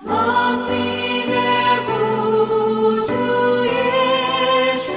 만민의 구주 예수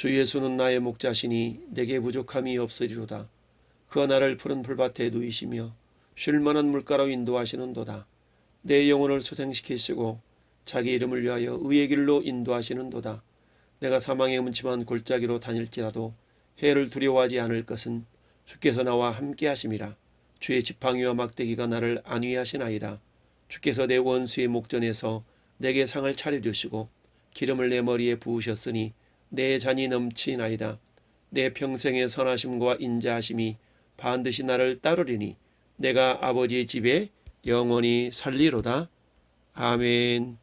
주 예수는 나의 목자시니 내게 부족함이 없으리로다. 그가 나를 푸른 풀밭에 누이시며 쉴만한 물가로 인도하시는도다. 내 영혼을 소생시키시고 자기 이름을 위하여 의의 길로 인도하시는도다. 내가 사망의 음침한 골짜기로 다닐지라도 해를 두려워하지 않을 것은 주께서 나와 함께 하심이라. 주의 지팡이와 막대기가 나를 안위하시나이다. 주께서 내 원수의 목전에서 내게 상을 차려주시고 기름을 내 머리에 부으셨으니 내 잔이 넘치나이다. 내 평생의 선하심과 인자하심이 반드시 나를 따르리니 내가 아버지의 집에 영원히 살리로다. 아멘.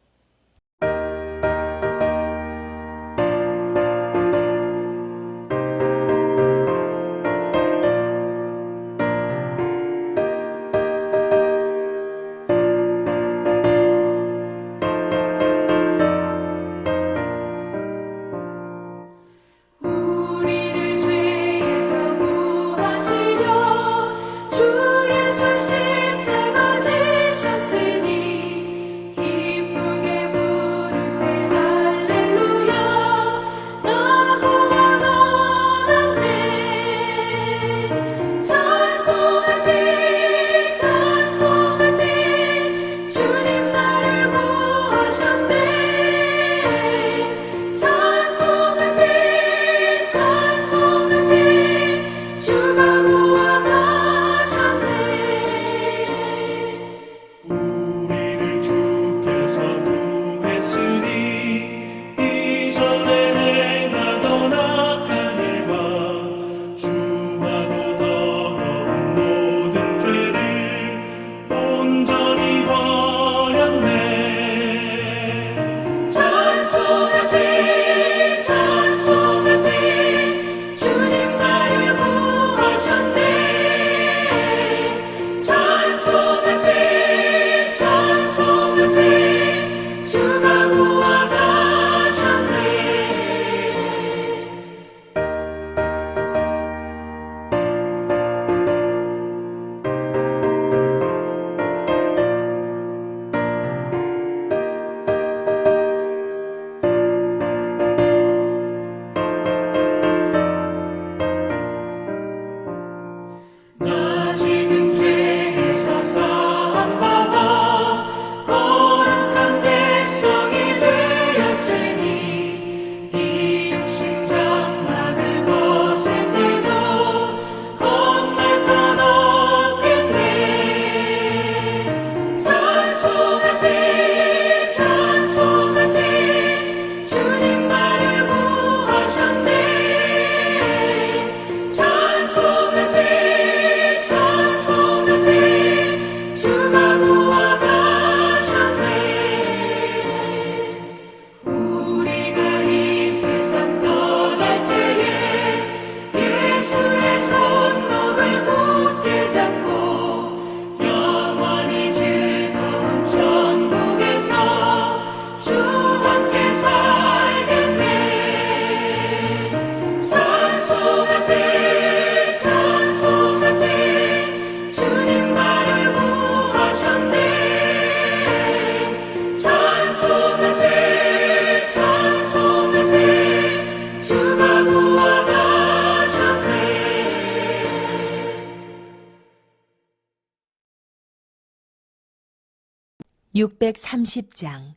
(630장)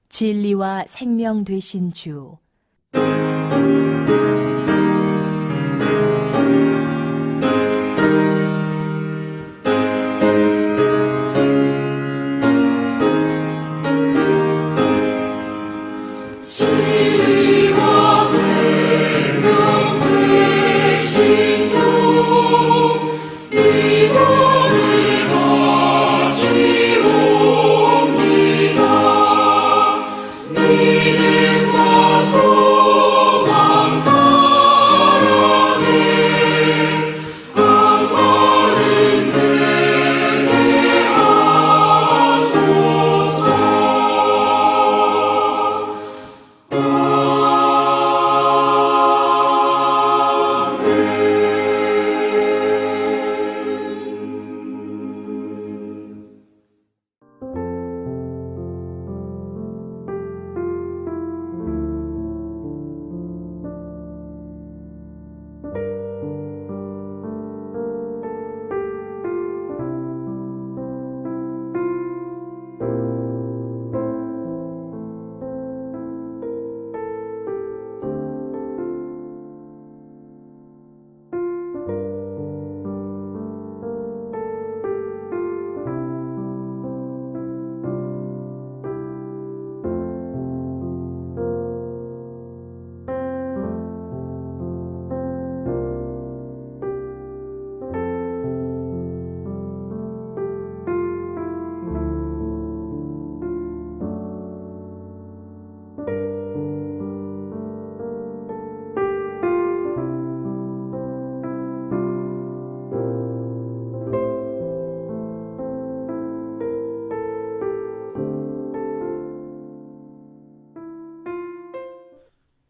진리와 생명 되신 주. 믿음과 소망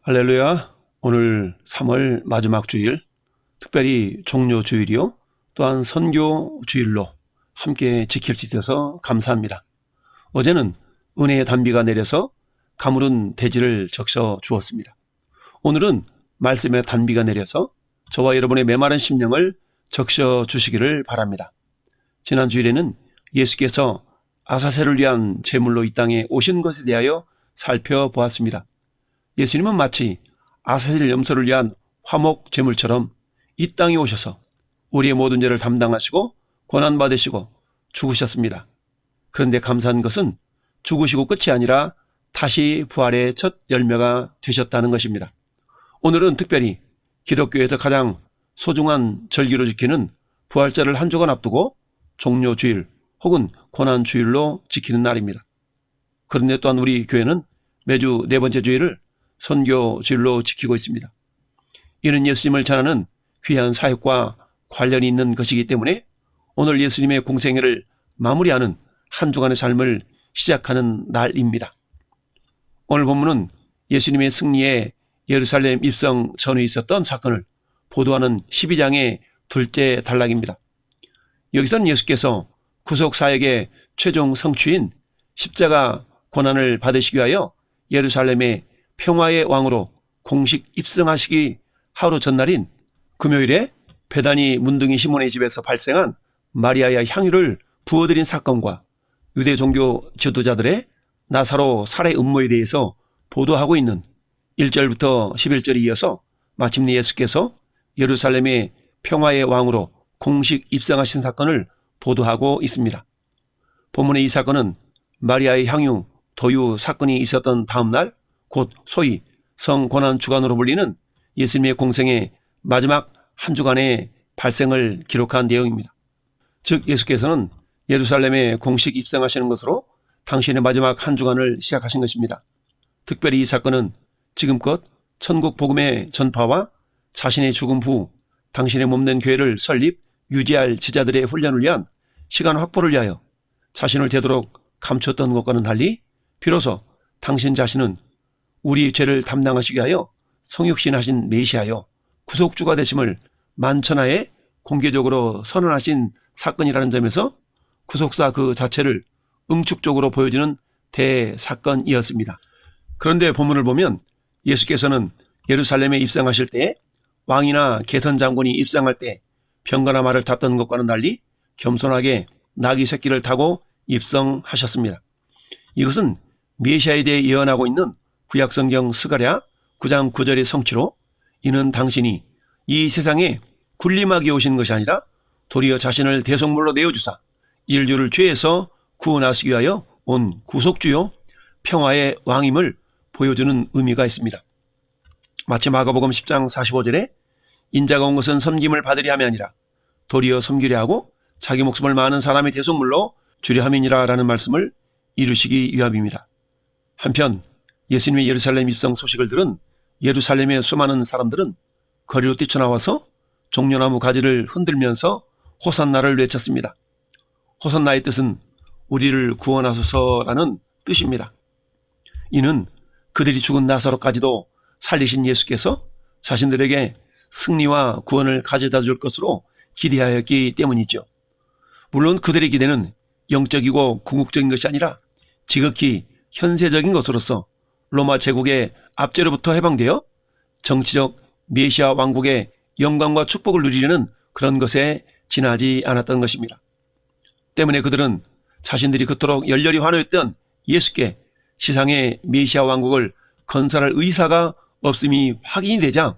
할렐루야. 오늘 3월 마지막 주일, 특별히 종료 주일이요. 또한 선교 주일로 함께 지킬 수 있어서 감사합니다. 어제는 은혜의 단비가 내려서 가물은 대지를 적셔 주었습니다. 오늘은 말씀의 단비가 내려서 저와 여러분의 메마른 심령을 적셔 주시기를 바랍니다. 지난 주일에는 예수께서 아사셀을 위한 제물로 이 땅에 오신 것에 대하여 살펴보았습니다. 예수님은 마치 아사셀 염소를 위한 화목 제물처럼 이 땅에 오셔서 우리의 모든 죄를 담당하시고 고난받으시고 죽으셨습니다. 그런데 감사한 것은 죽으시고 끝이 아니라 다시 부활의 첫 열매가 되셨다는 것입니다. 오늘은 특별히 기독교에서 가장 소중한 절기로 지키는 부활절을 한 주간 앞두고 종료주일 혹은 고난주일로 지키는 날입니다. 그런데 또한 우리 교회는 매주 네 번째 주일을 선교주일로 지키고 있습니다. 이는 예수님을 전하는 귀한 사역과 관련이 있는 것이기 때문에 오늘 예수님의 공생애를 마무리하는 한 주간의 삶을 시작하는 날입니다. 오늘 본문은 예수님의 승리의 예루살렘 입성 전에 있었던 사건을 보도하는 12장의 둘째 단락입니다. 여기서는 예수께서 구속사역의 최종 성취인 십자가 고난을 받으시기 위하여 예루살렘의 평화의 왕으로 공식 입성하시기 하루 전날인 금요일에 베다니 문둥이 시몬의 집에서 발생한 마리아의 향유를 부어드린 사건과 유대 종교 지도자들의 나사로 살해 음모에 대해서 보도하고 있는 1절부터 11절에 이어서 마침내 예수께서 예루살렘의 평화의 왕으로 공식 입성하신 사건을 보도하고 있습니다. 본문의 이 사건은 마리아의 향유 도유 사건이 있었던 다음 날, 곧 소위 성고난 주간으로 불리는 예수님의 공생의 마지막 한 주간의 발생을 기록한 내용입니다. 즉 예수께서는 예루살렘에 공식 입성하시는 것으로 당신의 마지막 한 주간을 시작하신 것입니다. 특별히 이 사건은 지금껏 천국 복음의 전파와 자신의 죽음 후 당신의 몸된 교회를 설립, 유지할 제자들의 훈련을 위한 시간 확보를 위하여 자신을 되도록 감췄던 것과는 달리 비로소 당신 자신은 우리 죄를 담당하시기 위하여 성육신하신 메시아여 구속주가 되심을 만천하에 공개적으로 선언하신 사건이라는 점에서 구속사 그 자체를 응축적으로 보여주는 대사건이었습니다. 그런데 본문을 보면 예수께서는 예루살렘에 입성하실 때 왕이나 개선 장군이 입성할 때 병거나 말을 탔던 것과는 달리 겸손하게 나귀 새끼를 타고 입성하셨습니다. 이것은 메시아에 대해 예언하고 있는 구약성경 스가랴 9장 9절의 성취로 이는 당신이 이 세상에 군림하게 오신 것이 아니라 도리어 자신을 대속물로 내어주사 인류를 죄에서 구원하시기 위하여 온 구속주요 평화의 왕임을 보여주는 의미가 있습니다. 마치 마가복음 10장 45절에 인자가 온 것은 섬김을 받으려 함이 아니라 도리어 섬기려 하고 자기 목숨을 많은 사람의 대속물로 주려 함이니라 라는 말씀을 이루시기 위함입니다. 한편 예수님의 예루살렘 입성 소식을 들은 예루살렘의 수많은 사람들은 거리로 뛰쳐나와서 종려나무 가지를 흔들면서 호산나를 외쳤습니다. 호산나의 뜻은 우리를 구원하소서라는 뜻입니다. 이는 그들이 죽은 나사로까지도 살리신 예수께서 자신들에게 승리와 구원을 가져다 줄 것으로 기대하였기 때문이죠. 물론 그들의 기대는 영적이고 궁극적인 것이 아니라 지극히 현세적인 것으로서 로마 제국의 압제로부터 해방되어 정치적 메시아 왕국의 영광과 축복을 누리려는 그런 것에 지나지 않았던 것입니다. 때문에 그들은 자신들이 그토록 열렬히 환호했던 예수께 시상의 메시아 왕국을 건설할 의사가 없음이 확인이 되자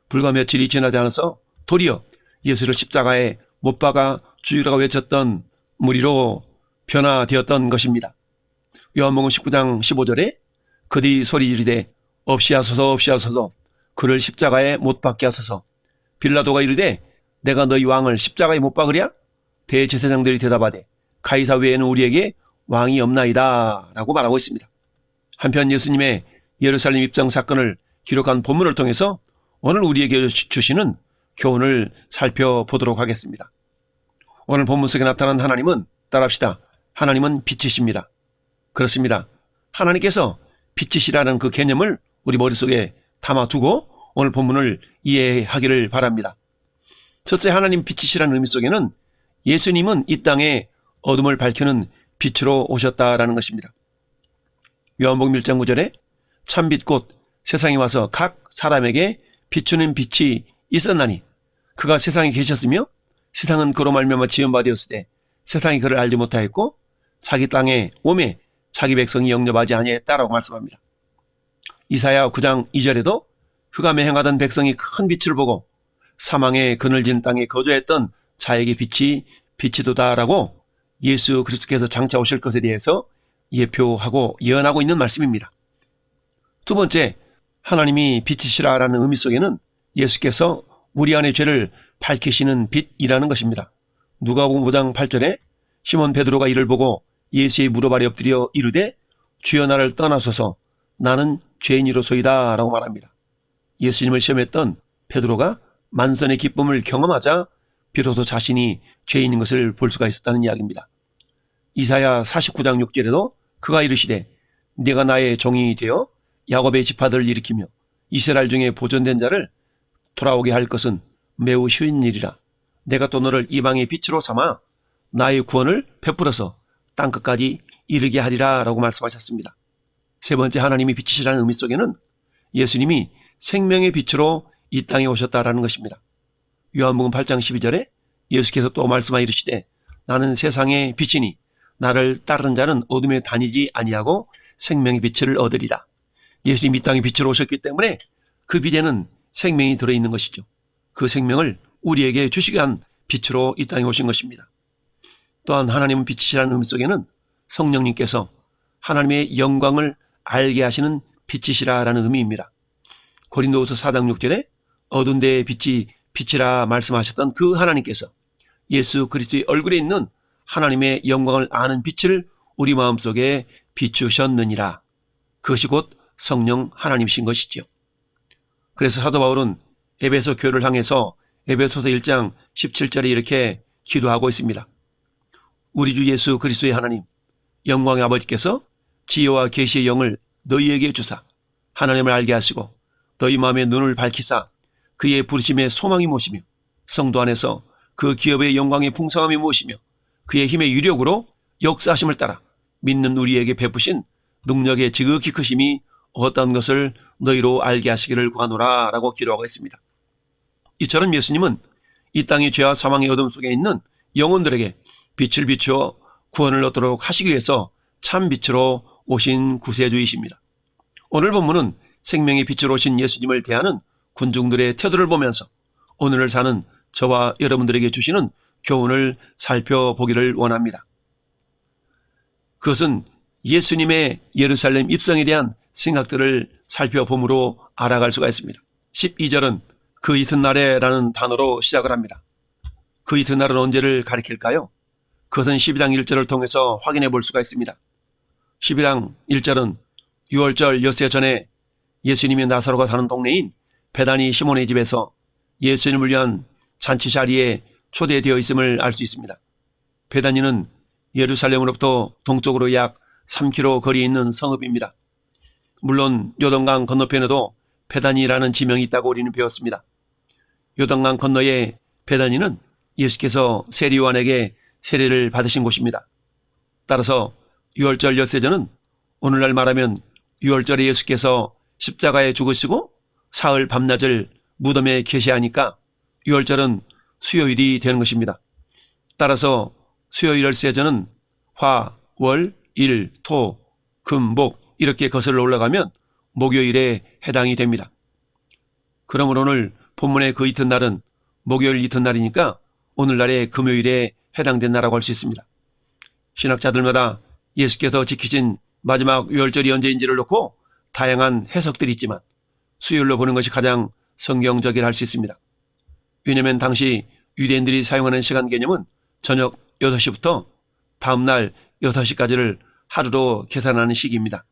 불과 며칠이 지나지 않아서 도리어 예수를 십자가에 못 박아 죽이라고 외쳤던 무리로 변화되었던 것입니다. 요한복음 19장 15절에 그들이 소리 지르되 없이 하소서 없이 하소서 그를 십자가에 못 박게 하소서. 빌라도가 이르되 내가 너희 왕을 십자가에 못 박으랴? 대제사장들이 대답하되 가이사 외에는 우리에게 왕이 없나이다 라고 말하고 있습니다. 한편 예수님의 예루살렘 입성 사건을 기록한 본문을 통해서 오늘 우리에게 주시는 교훈을 살펴보도록 하겠습니다. 오늘 본문 속에 나타난 하나님은 따라합시다. 하나님은 빛이십니다. 그렇습니다. 하나님께서 빛이시라는 그 개념을 우리 머릿속에 담아두고 오늘 본문을 이해하기를 바랍니다. 첫째, 하나님 빛이시라는 의미 속에는 예수님은 이 땅에 어둠을 밝히는 빛으로 오셨다라는 것입니다. 요한복음 1장 9절에 참빛 곧 세상에 와서 각 사람에게 비추는 빛이 있었나니 그가 세상에 계셨으며 세상은 그로 말미암아 지은 바 되었으되 세상이 그를 알지 못하였고 자기 땅에 오매 자기 백성이 영접하지 아니했다라고 말씀합니다. 이사야 9장 2절에도 흑암에 행하던 백성이 큰 빛을 보고 사망의 그늘진 땅에 거주했던 자에게 빛이 비치도다라고 예수 그리스도께서 장차 오실 것에 대해서 예표하고 예언하고 있는 말씀입니다. 두 번째, 하나님이 빛이시라라는 의미 속에는 예수께서 우리 안의 죄를 밝히시는 빛이라는 것입니다. 누가복음 5장 8절에 시몬 베드로가 이를 보고 예수의 무릎 아래 엎드려 이르되 주여 나를 떠나소서 나는 죄인이로소이다 라고 말합니다. 예수님을 시험했던 베드로가 만선의 기쁨을 경험하자 비로소 자신이 죄인인 것을 볼 수가 있었다는 이야기입니다. 이사야 49장 6절에도 그가 이르시되 네가 나의 종이 되어 야곱의 지파들을 일으키며 이스라엘 중에 보존된 자를 돌아오게 할 것은 매우 쉬운 일이라. 내가 또 너를 이방의 빛으로 삼아 나의 구원을 베풀어서 땅끝까지 이르게 하리라 라고 말씀하셨습니다. 세 번째, 하나님이 빛이시라는 의미 속에는 예수님이 생명의 빛으로 이 땅에 오셨다라는 것입니다. 요한복음 8장 12절에 예수께서 또 말씀하여 이르시되 나는 세상의 빛이니 나를 따르는 자는 어둠에 다니지 아니하고 생명의 빛을 얻으리라. 예수님이 이 땅에 빛으로 오셨기 때문에 그 빛에는 생명이 들어있는 것이죠. 그 생명을 우리에게 주시기 위한 빛으로 이 땅에 오신 것입니다. 또한 하나님은 빛이시라는 의미 속에는 성령님께서 하나님의 영광을 알게 하시는 빛이시라는 의미입니다. 고린도후서 4장 6절에 어두운 데에 빛이 빛이라 말씀하셨던 그 하나님께서 예수 그리스도의 얼굴에 있는 하나님의 영광을 아는 빛을 우리 마음속에 비추셨느니라. 그것이 곧 성령 하나님이신 것이지요. 그래서 사도 바울은 에베소 교회를 향해서 에베소서 1장 17절에 이렇게 기도하고 있습니다. 우리 주 예수 그리스도의 하나님 영광의 아버지께서 지혜와 계시의 영을 너희에게 주사 하나님을 알게 하시고 너희 마음의 눈을 밝히사 그의 부르심의 소망이 무엇이며 성도 안에서 그 기업의 영광의 풍성함이 무엇이며 그의 힘의 유력으로 역사하심을 따라 믿는 우리에게 베푸신 능력의 지극히 크심이 어떤 것을 너희로 알게 하시기를 구하노라 라고 기도하고 있습니다. 이처럼 예수님은 이 땅의 죄와 사망의 어둠 속에 있는 영혼들에게 빛을 비추어 구원을 얻도록 하시기 위해서 참 빛으로 오신 구세주이십니다. 오늘 본문은 생명의 빛으로 오신 예수님을 대하는 군중들의 태도를 보면서 오늘을 사는 저와 여러분들에게 주시는 교훈을 살펴보기를 원합니다. 그것은 예수님의 예루살렘 입성에 대한 생각들을 살펴봄으로 알아갈 수가 있습니다. 12절은 그 이튿날에 라는 단어로 시작을 합니다. 그 이튿날은 언제를 가리킬까요? 그것은 12장 1절을 통해서 확인해 볼 수가 있습니다. 12장 1절은 6월절 엿새 전에 예수님이 나사로가 사는 동네인 베다니 시몬의 집에서 예수님을 위한 잔치 자리에 초대되어 있음을 알 수 있습니다. 베다니는 예루살렘으로부터 동쪽으로 약 3km 거리에 있는 성읍입니다. 물론 요단강 건너편에도 베다니라는 지명이 있다고 우리는 배웠습니다. 요단강 건너의 베다니는 예수께서 세리요한에게 세례를 받으신 곳입니다. 따라서 유월절 엿새전은 오늘날 말하면 유월절에 예수께서 십자가에 죽으시고 사흘 밤낮을 무덤에 계시하니까 유월절은 수요일이 되는 것입니다. 따라서 수요일 열세전은 화, 월, 일, 토, 금, 목 이렇게 거슬러 올라가면 목요일에 해당이 됩니다. 그러므로 오늘 본문의 그 이튿날은 목요일 이튿날이니까 오늘날의 금요일에 해당된다라고 할 수 있습니다. 신학자들마다 예수께서 지키신 마지막 유월절이 언제인지를 놓고 다양한 해석들이 있지만 수요일로 보는 것이 가장 성경적이라 할 수 있습니다. 왜냐하면 당시 유대인들이 사용하는 시간 개념은 저녁 6시부터 다음날 6시까지를 하루로 계산하는 시기입니다.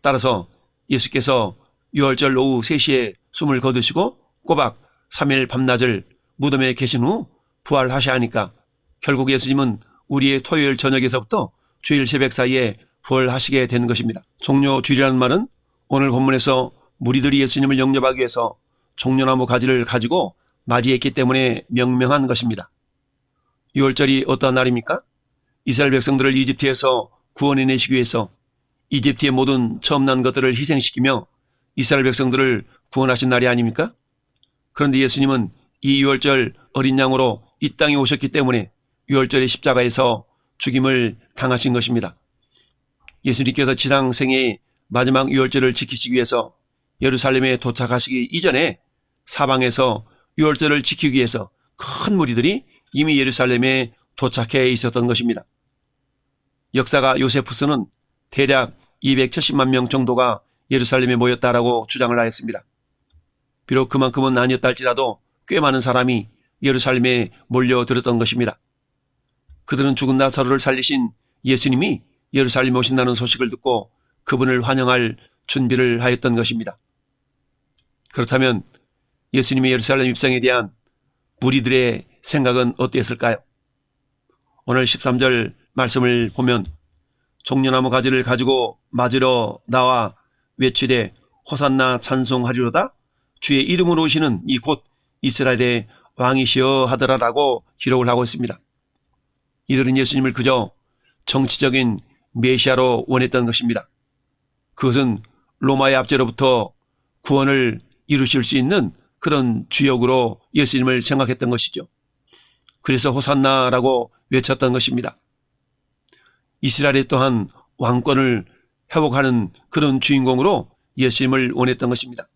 따라서 예수께서 유월절 오후 3시에 숨을 거두시고 꼬박 3일 밤낮을 무덤에 계신 후 부활하셔야 하니까 결국 예수님은 우리의 토요일 저녁에서부터 주일 새벽 사이에 부활하시게 되는 것입니다. 종료 주일이라는 말은 오늘 본문에서 무리들이 예수님을 영접하기 위해서 종려나무 가지를 가지고 맞이했기 때문에 명명한 것입니다. 유월절이 어떠한 날입니까? 이스라엘 백성들을 이집트에서 구원해내시기 위해서 이집트의 모든 처음 난 것들을 희생시키며 이스라엘 백성들을 구원하신 날이 아닙니까? 그런데 예수님은 이 유월절 어린 양으로 이 땅에 오셨기 때문에 유월절의 십자가에서 죽임을 당하신 것입니다. 예수님께서 지상 생애의 마지막 유월절을 지키시기 위해서 예루살렘에 도착하시기 이전에 사방에서 유월절을 지키기 위해서 큰 무리들이 이미 예루살렘에 도착해 있었던 것입니다. 역사가 요세푸스는 대략 270만 명 정도가 예루살렘에 모였다라고 주장을 하였습니다. 비록 그만큼은 아니었다 할지라도 꽤 많은 사람이 예루살렘에 몰려들었던 것입니다. 그들은 죽은 나사로를 살리신 예수님이 예루살렘에 오신다는 소식을 듣고 그분을 환영할 준비를 하였던 것입니다. 그렇다면 예수님의 예루살렘 입성에 대한 무리들의 생각은 어땠을까요? 오늘 13절 말씀을 보면 종려나무 가지를 가지고 맞으러 나와 외치되 호산나 찬송하리로다 주의 이름으로 오시는 이 곧 이스라엘의 왕이시여 하더라라고 기록을 하고 있습니다. 이들은 예수님을 그저 정치적인 메시아로 원했던 것입니다. 그것은 로마의 압제로부터 구원을 이루실 수 있는 그런 주역으로 예수님을 생각했던 것이죠. 그래서 호산나라고 외쳤던 것입니다. 이스라엘이 또한 왕권을 회복하는 그런 주인공으로 예수님을 원했던 것입니다.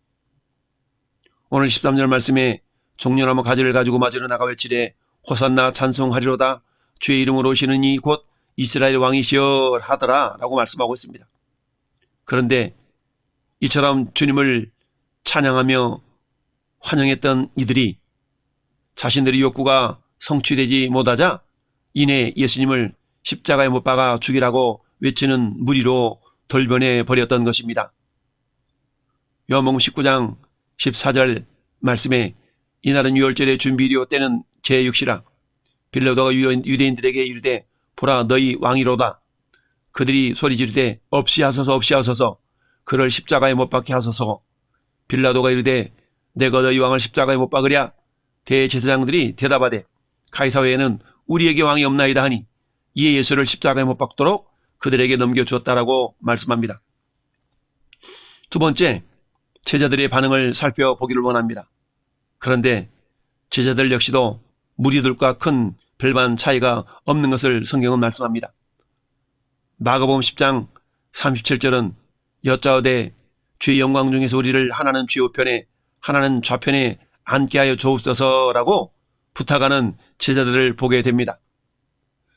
오늘 13절 말씀에 종려나무 가지를 가지고 맞으러 나가 외치되 호산나 찬송하리로다 주의 이름으로 오시는 이 곧 이스라엘 왕이시여 하더라 라고 말씀하고 있습니다. 그런데 이처럼 주님을 찬양하며 환영했던 이들이 자신들의 욕구가 성취되지 못하자 이내 예수님을 십자가에 못 박아 죽이라고 외치는 무리로 돌변해 버렸던 것입니다. 요한복음 19장 14절 말씀에 이날은 유월절의 준비일이요 때는 제6시라 빌라도가 유대인들에게 이르되 보라 너희 왕이로다. 그들이 소리 지르되 없이 하소서 없이 하소서 그를 십자가에 못 박게 하소서. 빌라도가 이르되 내가 너희 왕을 십자가에 못 박으랴. 대제사장들이 대답하되 가이사 외에는 우리에게 왕이 없나이다 하니 이에 예수를 십자가에 못 박도록 그들에게 넘겨주었다라고 말씀합니다. 두 번째, 제자들의 반응을 살펴보기를 원합니다. 그런데 제자들 역시도 무리들과 큰 별반 차이가 없는 것을 성경은 말씀합니다. 마가복음 10장 37절은 여짜오되 주의 영광 중에서 우리를 하나는 주의 우편에 하나는 좌편에 앉게 하여 주옵소서라고 부탁하는 제자들을 보게 됩니다.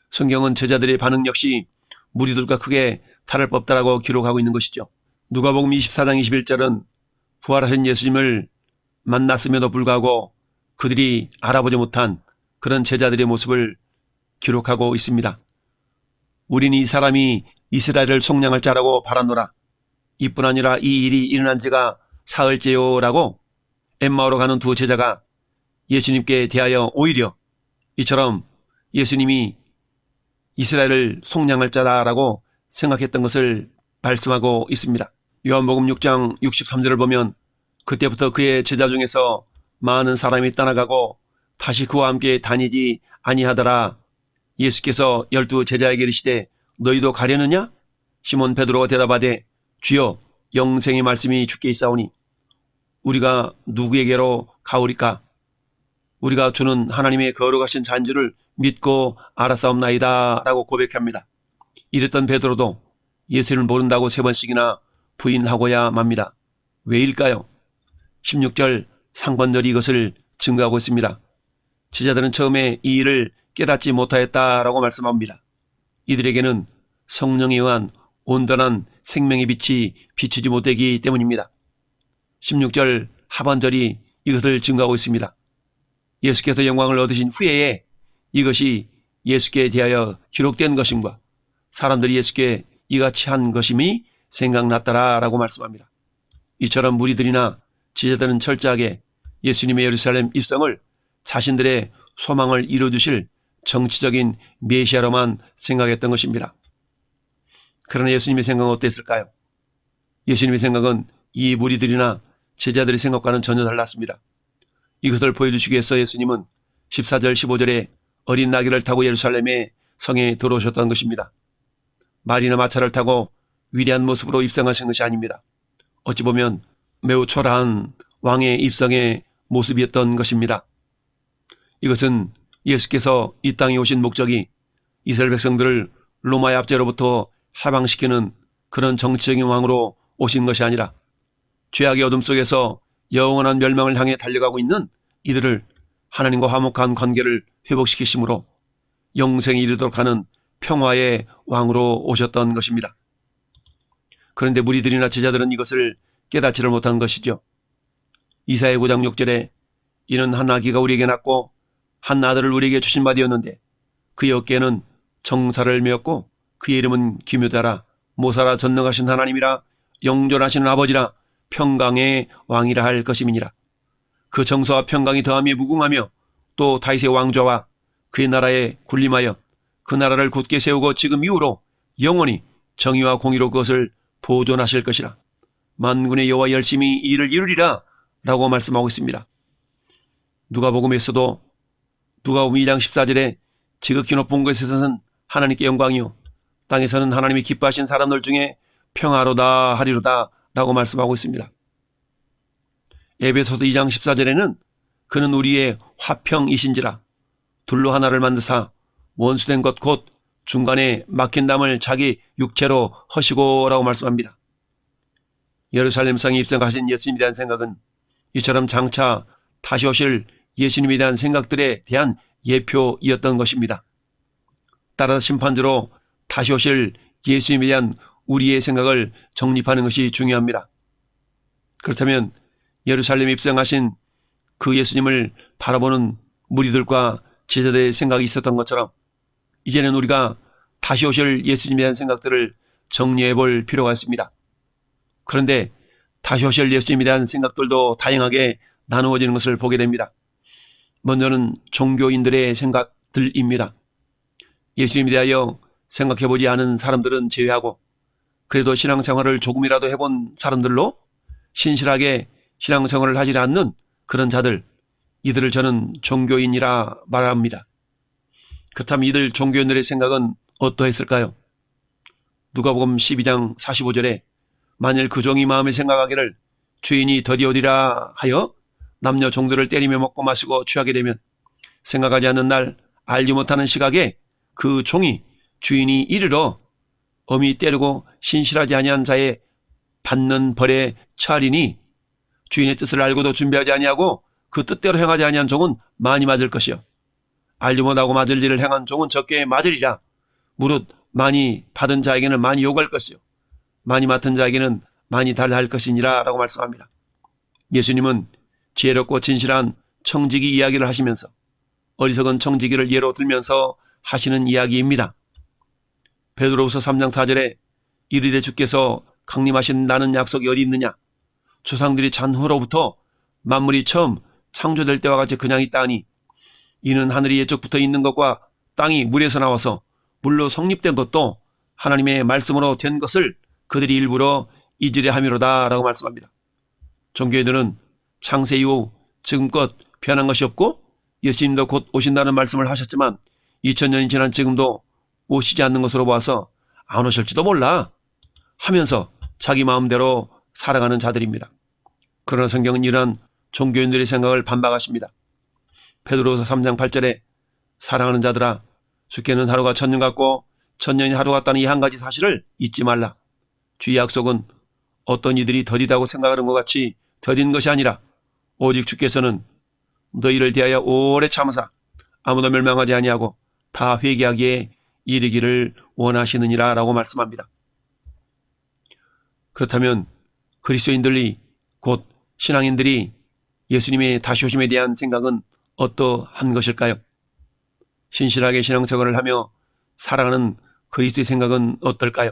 성경은 제자들의 반응 역시 무리들과 크게 다를 법 없다라고 기록하고 있는 것이죠. 누가복음 24장 21절은 부활하신 예수님을 만났음에도 불구하고 그들이 알아보지 못한 그런 제자들의 모습을 기록하고 있습니다. 우리는 이 사람이 이스라엘을 속량할 자라고 바라노라. 이뿐 아니라 이 일이 일어난 지가 사흘째요라고 엠마오로 가는 두 제자가 예수님께 대하여 오히려 이처럼 예수님이 이스라엘을 속량할 자다라고 생각했던 것을 말씀하고 있습니다. 요한복음 6장 63절을 보면 그때부터 그의 제자 중에서 많은 사람이 떠나가고 다시 그와 함께 다니지 아니하더라. 예수께서 12 제자에게 이르시되 너희도 가려느냐? 시몬 베드로가 대답하되 주여 영생의 말씀이 주께 있사오니 우리가 누구에게로 가오리까? 우리가 주는 하나님의 거룩하신 자인 줄을 믿고 알았사옵나이다 라고 고백합니다. 이랬던 베드로도 예수를 모른다고 3번씩이나 부인하고야 맙니다. 왜일까요? 16절 상반절이 이것을 증거하고 있습니다. 제자들은 처음에 이 일을 깨닫지 못하였다라고 말씀합니다. 이들에게는 성령에 의한 온전한 생명의 빛이 비추지 못되기 때문입니다. 16절 하반절이 이것을 증거하고 있습니다. 예수께서 영광을 얻으신 후에 이것이 예수께 대하여 기록된 것임과 사람들이 예수께 이같이 한 것임이 생각났더라라고 말씀합니다. 이처럼 무리들이나 제자들은 철저하게 예수님의 예루살렘 입성을 자신들의 소망을 이루어주실 정치적인 메시아로만 생각했던 것입니다. 그러나 예수님의 생각은 어땠을까요? 예수님의 생각은 이 무리들이나 제자들의 생각과는 전혀 달랐습니다. 이것을 보여주시기 위해서 예수님은 14절 15절에 어린 나귀를 타고 예루살렘의 성에 들어오셨던 것입니다. 말이나 마차를 타고 위대한 모습으로 입성하신 것이 아닙니다. 어찌 보면 매우 초라한 왕의 입성의 모습이었던 것입니다. 이것은 예수께서 이 땅에 오신 목적이 이스라엘 백성들을 로마의 압제로부터 해방시키는 그런 정치적인 왕으로 오신 것이 아니라 죄악의 어둠 속에서 영원한 멸망을 향해 달려가고 있는 이들을 하나님과 화목한 관계를 회복시키심으로 영생에 이르도록 하는 평화의 왕으로 오셨던 것입니다. 그런데 무리들이나 제자들은 이것을 깨닫지를 못한 것이죠. 이사야 9장 6절에 이는 한 아기가 우리에게 낳고 한 아들을 우리에게 주신 바 되었는데 그의 어깨에는 정사를 메었고 그의 이름은 기묘다라 모사라 전능하신 하나님이라 영존하시는 아버지라 평강의 왕이라 할 것임이니라. 그 정서와 평강이 더하며 무궁하며 또 다윗의 왕좌와 그의 나라에 군림하여 그 나라를 굳게 세우고 지금 이후로 영원히 정의와 공의로 그것을 보존하실 것이라. 만군의 여호와 열심히 이 일을 이루리라 라고 말씀하고 있습니다. 누가복음에서도 누가복음 2장 14절에 지극히 높은 곳에서는 하나님께 영광이요 땅에서는 하나님이 기뻐하신 사람들 중에 평화로다 하리로다 라고 말씀하고 있습니다. 에베소서 2장 14절에는 그는 우리의 화평이신지라 둘로 하나를 만드사 원수된 것 곧 중간에 막힌 담을 자기 육체로 허시고 라고 말씀합니다. 예루살렘 성에 입성하신 예수님에 대한 생각은 이처럼 장차 다시 오실 예수님에 대한 생각들에 대한 예표이었던 것입니다. 따라서 심판대로 다시 오실 예수님에 대한 우리의 생각을 정립하는 것이 중요합니다. 그렇다면 예루살렘에 입성하신 그 예수님을 바라보는 무리들과 제자들의 생각이 있었던 것처럼 이제는 우리가 다시 오실 예수님에 대한 생각들을 정리해 볼 필요가 있습니다. 그런데 다시 오실 예수님에 대한 생각들도 다양하게 나누어지는 것을 보게 됩니다. 먼저는 종교인들의 생각들입니다. 예수님에 대하여 생각해보지 않은 사람들은 제외하고 그래도 신앙생활을 조금이라도 해본 사람들로 신실하게 신앙생활을 하지 않는 그런 자들, 이들을 저는 종교인이라 말합니다. 그렇다면 이들 종교인들의 생각은 어떠했을까요? 누가복음 12장 45절에 만일 그 종이 마음에 생각하기를 주인이 더디어디라 하여 남녀 종들을 때리며 먹고 마시고 취하게 되면 생각하지 않는 날 알지 못하는 시각에 그 종이 주인이 이르러 엄히 때리고 신실하지 아니한 자의 받는 벌에 처하리니 주인의 뜻을 알고도 준비하지 아니하고 그 뜻대로 행하지 아니한 종은 많이 맞을 것이요 알지 못하고 맞을 일을 행한 종은 적게 맞으리라. 무릇 많이 받은 자에게는 많이 요구할 것이요 많이 맡은 자에게는 많이 달라 할 것이니라 라고 말씀합니다. 예수님은 지혜롭고 진실한 청지기 이야기를 하시면서 어리석은 청지기를 예로 들면서 하시는 이야기입니다. 베드로후서 3장 4절에 이르되 주께서 강림하신 나는 약속이 어디 있느냐 조상들이 잔후로부터 만물이 처음 창조될 때와 같이 그냥 있다 하니 이는 하늘이 예적부터 있는 것과 땅이 물에서 나와서 물로 성립된 것도 하나님의 말씀으로 된 것을 그들이 일부러 잊으려 함이로다 라고 말씀합니다. 종교인들은 창세 이후 지금껏 변한 것이 없고 예수님도 곧 오신다는 말씀을 하셨지만 2000년이 지난 지금도 오시지 않는 것으로 봐서 안 오실지도 몰라 하면서 자기 마음대로 살아가는 자들입니다. 그러나 성경은 이러한 종교인들의 생각을 반박하십니다. 베드로서 3장 8절에 사랑하는 자들아 주께는 하루가 천년 같고 천년이 하루 같다는 이 한 가지 사실을 잊지 말라. 주의 약속은 어떤 이들이 더디다고 생각하는 것 같이 더딘 것이 아니라 오직 주께서는 너희를 대하여 오래 참으사 아무도 멸망하지 아니하고 다 회개하기에 이르기를 원하시느니라 라고 말씀합니다. 그렇다면 그리스도인들이 곧 신앙인들이 예수님의 다시 오심에 대한 생각은 어떠한 것일까요? 신실하게 신앙생활을 하며 살아가는 그리스도의 생각은 어떨까요?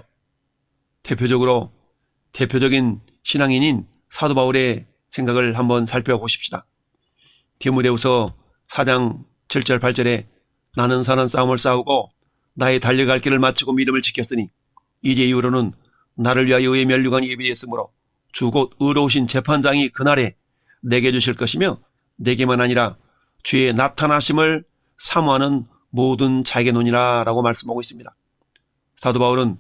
대표적인 신앙인인 사도 바울의 생각을 한번 살펴보십시다. 디모데후서 4장 7절 8절에 나는 선한 싸움을 싸우고 나의 달려갈 길을 마치고 믿음을 지켰으니 이제 이후로는 나를 위하여 의의 면류관이 예비되었으므로 주 곧 의로우신 재판장이 그날에 내게 주실 것이며 내게만 아니라 주의 나타나심을 사모하는 모든 자에게 노니라 라고 말씀하고 있습니다. 사도 바울은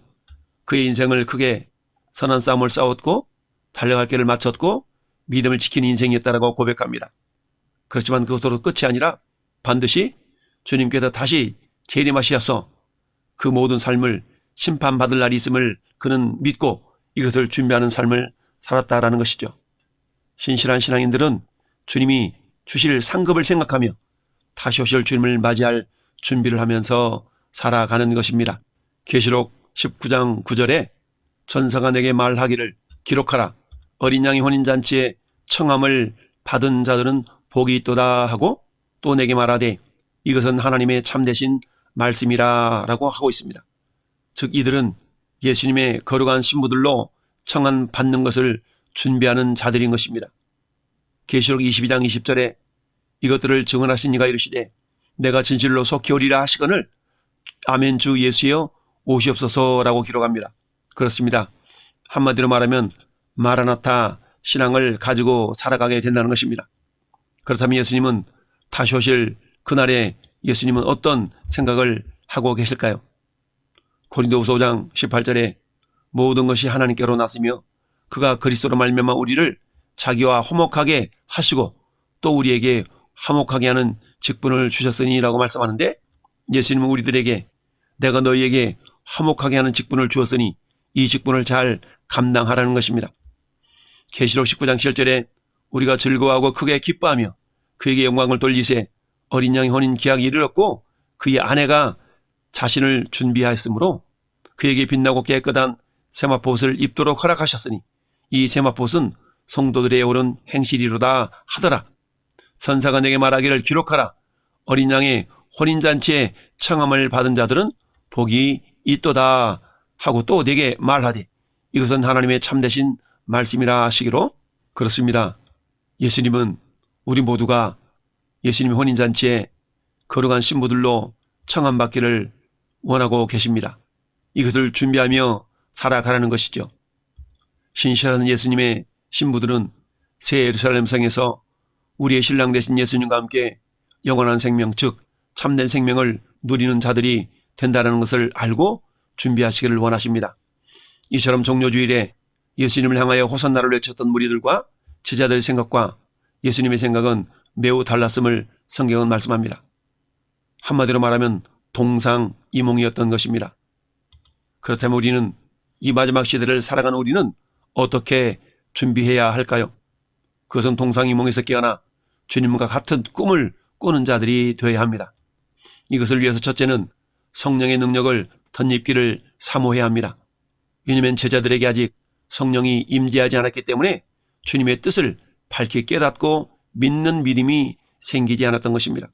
그의 인생을 크게 선한 싸움을 싸웠고 달려갈 길을 마쳤고 믿음을 지킨 인생이었다라고 고백합니다. 그렇지만 그것으로 끝이 아니라 반드시 주님께서 다시 재림하셔서 그 모든 삶을 심판받을 날이 있음을 그는 믿고 이것을 준비하는 삶을 살았다라는 것이죠. 신실한 신앙인들은 주님이 주실 상급을 생각하며 다시 오실 주님을 맞이할 준비를 하면서 살아가는 것입니다. 계시록 19장 9절에 전사가 내게 말하기를 기록하라. 어린 양의 혼인잔치에 청함을 받은 자들은 복이 있도다 하고 또 내게 말하되 이것은 하나님의 참되신 말씀이라 라고 하고 있습니다. 즉 이들은 예수님의 거룩한 신부들로 청함 받는 것을 준비하는 자들인 것입니다. 계시록 22장 20절에 이것들을 증언하신 이가 이르시되 내가 진실로 속히 오리라 하시거늘 아멘 주 예수여 오시옵소서라고 기록합니다. 그렇습니다. 한마디로 말하면 마라나타 신앙을 가지고 살아가게 된다는 것입니다. 그렇다면 예수님은 다시 오실 그날에 예수님은 어떤 생각을 하고 계실까요? 고린도후서 5장 18절에 모든 것이 하나님께로 났으며 그가 그리스도로 말미암아 우리를 자기와 화목하게 하시고 또 우리에게 화목하게 하는 직분을 주셨으니 라고 말씀하는데 예수님은 우리들에게 내가 너희에게 화목하게 하는 직분을 주었으니 이 직분을 잘 감당하라는 것입니다. 계시록 19장 7절에 우리가 즐거워하고 크게 기뻐하며 그에게 영광을 돌리세 어린 양의 혼인 기약이 이르렀고 그의 아내가 자신을 준비하였으므로 그에게 빛나고 깨끗한 세마포옷을 입도록 허락하셨으니 이 세마포옷은 성도들의 옳은 행실이로다 하더라. 선사가 내게 말하기를 기록하라. 어린 양의 혼인잔치에 청함을 받은 자들은 복이 있도다 하고 또 내게 말하되 이것은 하나님의 참되신 말씀이라 하시기로. 그렇습니다. 예수님은 우리 모두가 예수님의 혼인잔치에 거룩한 신부들로 청함받기를 원하고 계십니다. 이것을 준비하며 살아가라는 것이죠. 신실한 예수님의 신부들은 새 예루살렘 성에서 우리의 신랑 되신 예수님과 함께 영원한 생명, 즉 참된 생명을 누리는 자들이 된다는 것을 알고 준비하시기를 원하십니다. 이처럼 종료주일에 예수님을 향하여 호산나를 외쳤던 무리들과 제자들의 생각과 예수님의 생각은 매우 달랐음을 성경은 말씀합니다. 한마디로 말하면 동상이몽이었던 것입니다. 그렇다면 우리는 이 마지막 시대를 살아가는 우리는 어떻게 준비해야 할까요? 그것은 동상이몽에서 깨어나 주님과 같은 꿈을 꾸는 자들이 되어야 합니다. 이것을 위해서 첫째는 성령의 능력을 덧입기를 사모해야 합니다. 왜냐하면 제자들에게 아직 성령이 임재하지 않았기 때문에 주님의 뜻을 밝히 깨닫고 믿는 믿음이 생기지 않았던 것입니다.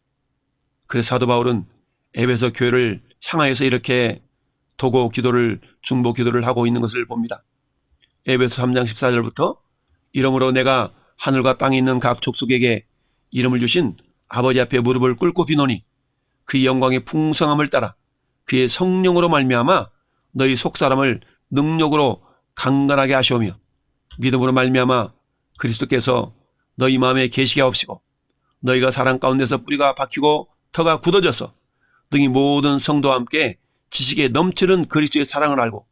그래서 사도 바울은 에베소 교회를 향하여서 이렇게 도고 기도를 중보 기도를 하고 있는 것을 봅니다. 에베소 3장 14절부터 이러므로 내가 하늘과 땅에 있는 각 족속에게 이름을 주신 아버지 앞에 무릎을 꿇고 비노니 그의 영광의 풍성함을 따라 그의 성령으로 말미암아 너희 속사람을 능력으로 강건하게 하시오며 믿음으로 말미암아 그리스도께서 너희 마음에 계시게 하옵시고 너희가 사랑 가운데서 뿌리가 박히고 터가 굳어져서 등이 모든 성도와 함께 지식에 넘치는 그리스도의 사랑을 알고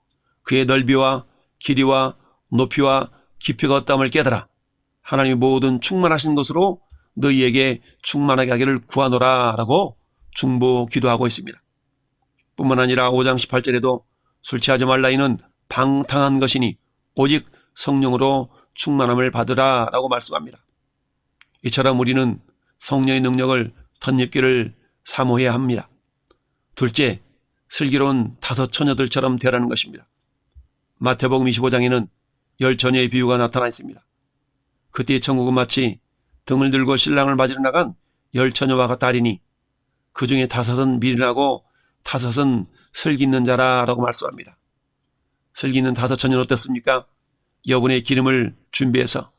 그의 넓이와 길이와 높이와 깊이가 어떠함을 깨달아 하나님의 모든 충만하신 것으로 너희에게 충만하게 하기를 구하노라 라고 중보 기도하고 있습니다. 뿐만 아니라 5장 18절에도 술 취하지 말라 이는 방탕한 것이니 오직 성령으로 충만함을 받으라 라고 말씀합니다. 이처럼 우리는 성령의 능력을 덧입기를 사모해야 합니다. 둘째, 슬기로운 다섯 처녀들처럼 되라는 것입니다. 마태복음 25장에는 10처녀의 비유가 나타나 있습니다. 그때 천국은 마치 등을 들고 신랑을 맞으러 나간 10처녀와 같다리니 그 중에 5은 미련하고 5은 슬기 있는 자라라고 말씀합니다. 슬기 있는 5처녀는 어떻습니까? 여분의 기름을 준비해서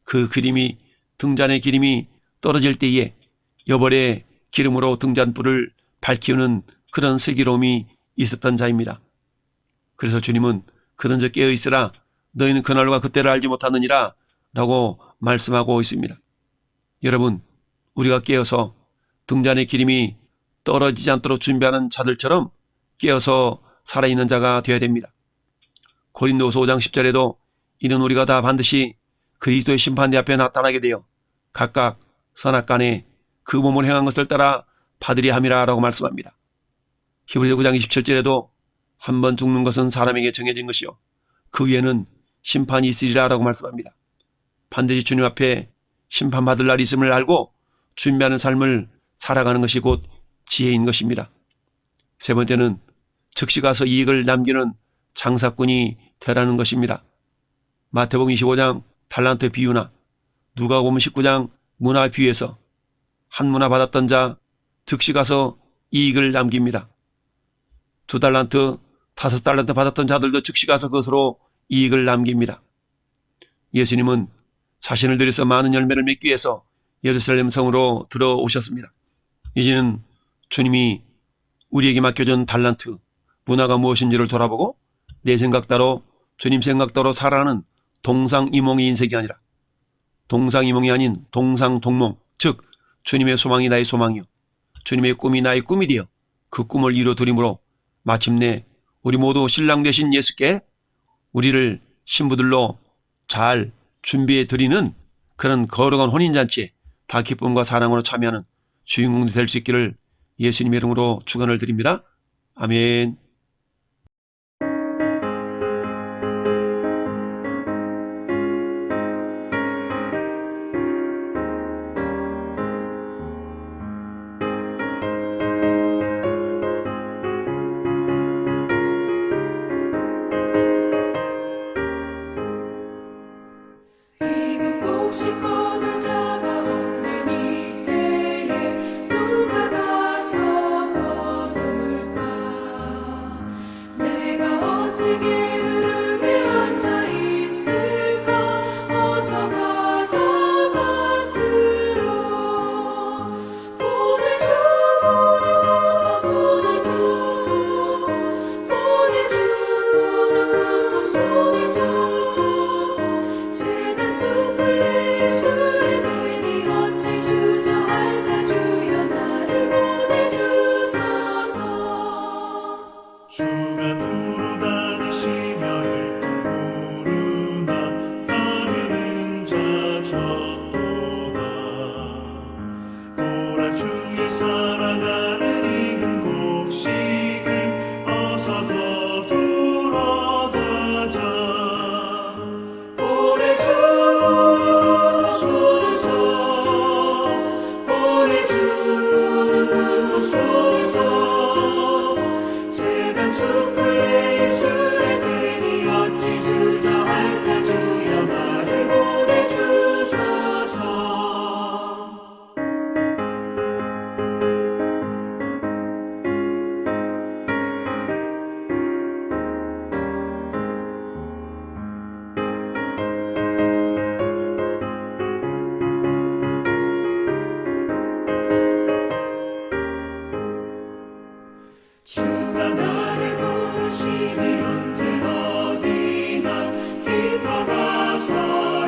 그 기름이 등잔의 기름이 떨어질 때에 여벌의 기름으로 등잔불을 밝히는 그런 슬기로움이 있었던 자입니다. 그래서 주님은 그런저 깨어있으라 너희는 그날과 그때를 알지 못하느니라 라고 말씀하고 있습니다. 여러분, 우리가 깨어서 등잔의 기름이 떨어지지 않도록 준비하는 자들처럼 깨어서 살아있는 자가 되어야 됩니다. 고린도서 5장 10절에도 이는 우리가 다 반드시 그리스도의 심판대 앞에 나타나게 되어 각각 선악간에 그 몸을 행한 것을 따라 받으려 함이라 라고 말씀합니다. 히브리서 9장 27절에도 한 번 죽는 것은 사람에게 정해진 것이요 그 위에는 심판이 있으리라 라고 말씀합니다. 반드시 주님 앞에 심판받을 날이 있음을 알고 준비하는 삶을 살아가는 것이 곧 지혜인 것입니다. 세 번째는 즉시 가서 이익을 남기는 장사꾼이 되라는 것입니다. 마태복음 25장 달란트 비유나 누가복음 19장 문화 비유에서 한 문화 받았던 자 즉시 가서 이익을 남깁니다. 2달란트, 5달란트 받았던 자들도 즉시 가서 그것으로 이익을 남깁니다. 예수님은 자신을 들여서 많은 열매를 맺기 위해서 예루살렘 성으로 들어오셨습니다. 이제는 주님이 우리에게 맡겨준 달란트, 문화가 무엇인지를 돌아보고 내 생각대로 주님 생각대로 살아가는 동상이몽의 인생이 아니라 동상이몽이 아닌 동상동몽, 즉 주님의 소망이 나의 소망이요 주님의 꿈이 나의 꿈이 되어 그 꿈을 이루어드림으로 마침내 우리 모두 신랑 되신 예수께 우리를 신부들로 잘 준비해 드리는 그런 거룩한 혼인잔치에 다 기쁨과 사랑으로 참여하는 주인공이 될 수 있기를 예수님의 이름으로 축원을 드립니다. 아멘. 익은 곡식 거둘 자가 없는 이때에 누가 가서 거둘까? 내가 어찌 게으르게 앉아 있을까? 어서 가져만 들어 보내주 보내소서 보내소서 보내주 보내소서 보내소서 숯불 내 입술에 대니 어찌 주저할까 주여 나를 보내주소서 주가 두루 다니시며 일꾼 부르나 따르는 자 적도다. 보라 주의 사랑하는 익은 곡식을 어서 거두러 가자. 보내주 보내소서 보내주 보내소서 보내소서 재단 숯불 내 입술에 대니 어찌 주저할까 주여 나를 보내주소서 주가 나를 부르시니 언제 어디나 기뻐 가서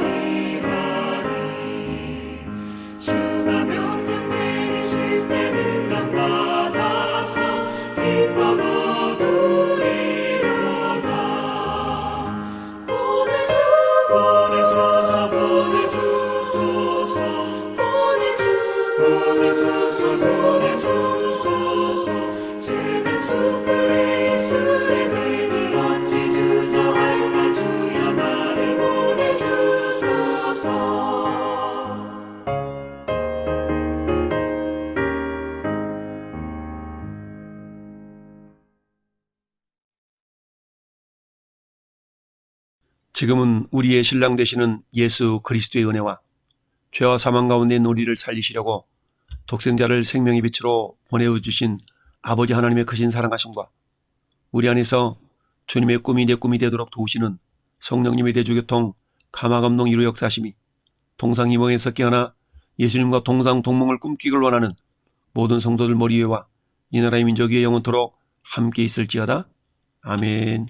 일하리 주가 명령 내리실 때는 난 받아서 기뻐 거두리로다 보내주 보내소서 보내주소서 보내주 보내소서 보내주소서 재단 숯불 내 입술에 대니 어찌 주저할까 주여 나를 보내주소서 지금은 우리의 신랑 되시는 예수 그리스도의 은혜와 죄와 사망 가운데 있는 우리를 살리시려고 독생자를 생명의 빛으로 보내주신 아버지 하나님의 크신 사랑하심과 우리 안에서 주님의 꿈이 내 꿈이 되도록 도우시는 성령님의 대주교통 감화감동 이루 역사심이 동상이몽에서 깨어나 예수님과 동상동몽을 꿈꾸기를 원하는 모든 성도들 머리 위와 이 나라의 민족 위에 영원토록 함께 있을지어다. 아멘.